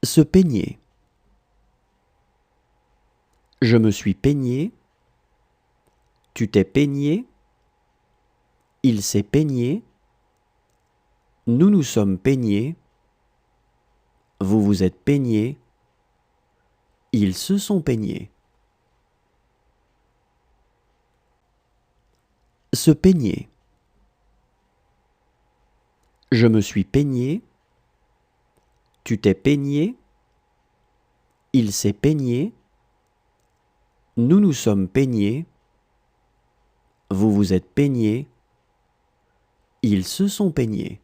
Se peigner. Je me suis peigné. Tu t'es peigné. Il s'est peigné. Nous nous sommes peignés. Vous vous êtes peigné. Ils se sont peignés. Se peigner. Je me suis peigné. Tu t'es peigné. Il s'est peigné. Nous nous sommes peignés. Vous vous êtes peigné. Ils se sont peignés.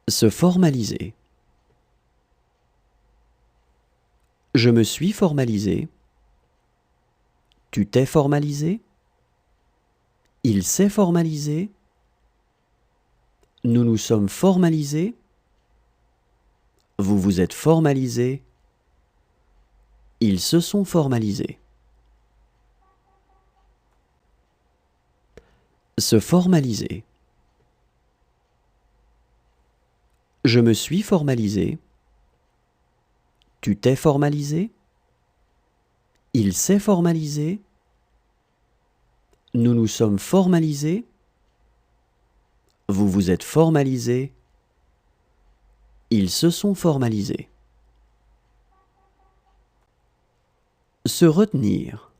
Se formaliser. Je me suis formalisé. Tu t'es formalisé. Il s'est formalisé. Nous nous sommes formalisés. Vous vous êtes formalisé. Ils se sont formalisés. Se formaliser. Je me suis formalisé. Tu t'es formalisé. Il s'est formalisé. Nous nous sommes formalisés. Vous vous êtes formalisé. Ils se sont formalisés. Se retenir.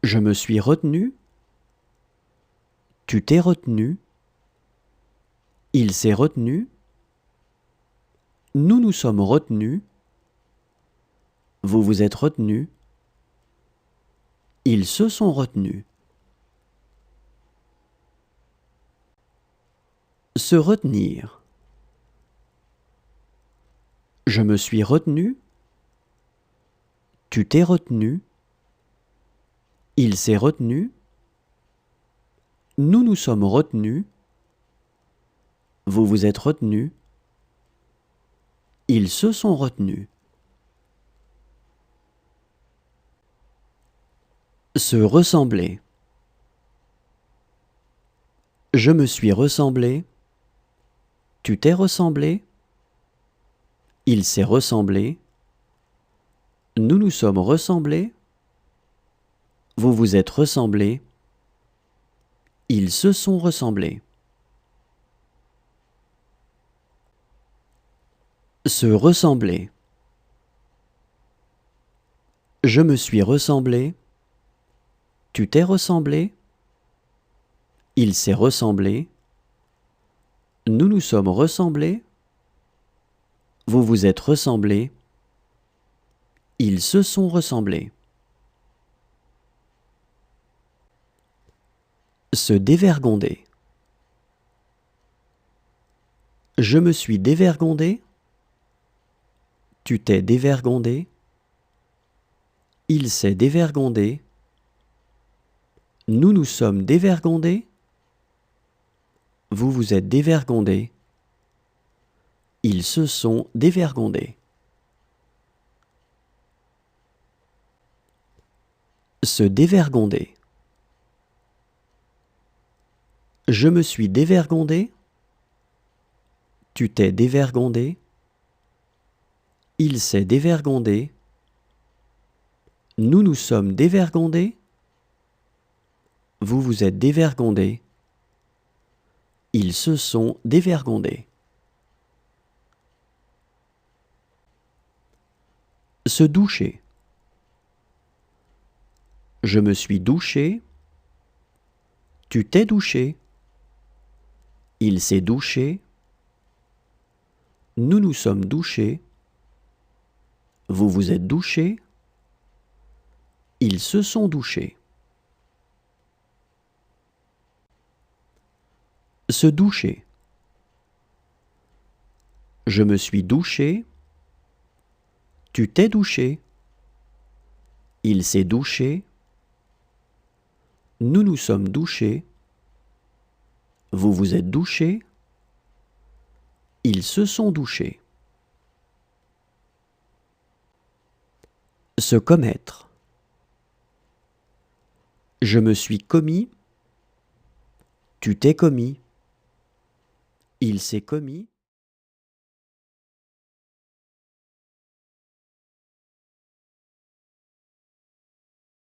Je me suis retenu. Tu t'es retenu. Il s'est retenu. Nous nous sommes retenus. Vous vous êtes retenus. Ils se sont retenus. Se retenir. Je me suis retenu. Tu t'es retenu. Il s'est retenu. Nous nous sommes retenus. Vous vous êtes retenus. Ils se sont retenus. Se ressembler. Je me suis ressemblé. Tu t'es ressemblé. Il s'est ressemblé. Nous nous sommes ressemblés. Vous vous êtes ressemblés. Ils se sont ressemblés. Se ressembler. Je me suis ressemblé. Tu t'es ressemblé. Il s'est ressemblé. Nous nous sommes ressemblés. Vous vous êtes ressemblés. Ils se sont ressemblés. Se dévergonder. Je me suis dévergondé. Tu t'es dévergondé. Il s'est dévergondé. Nous nous sommes dévergondés. Vous vous êtes dévergondé. Ils se sont dévergondés. Se dévergonder. Je me suis dévergondé. Tu t'es dévergondé. Il s'est dévergondé. Nous nous sommes dévergondés. Vous vous êtes dévergondé. Ils se sont dévergondés. Se doucher. Je me suis douché. Tu t'es douché. Il s'est douché. Nous nous sommes douchés. Vous vous êtes douchés. Ils se sont douchés. Se doucher. Je me suis douché. Tu t'es douché. Il s'est douché. Nous nous sommes douchés. Vous vous êtes douchés. Ils se sont douchés. Se commettre. Je me suis commis. Tu t'es commis. Il s'est commis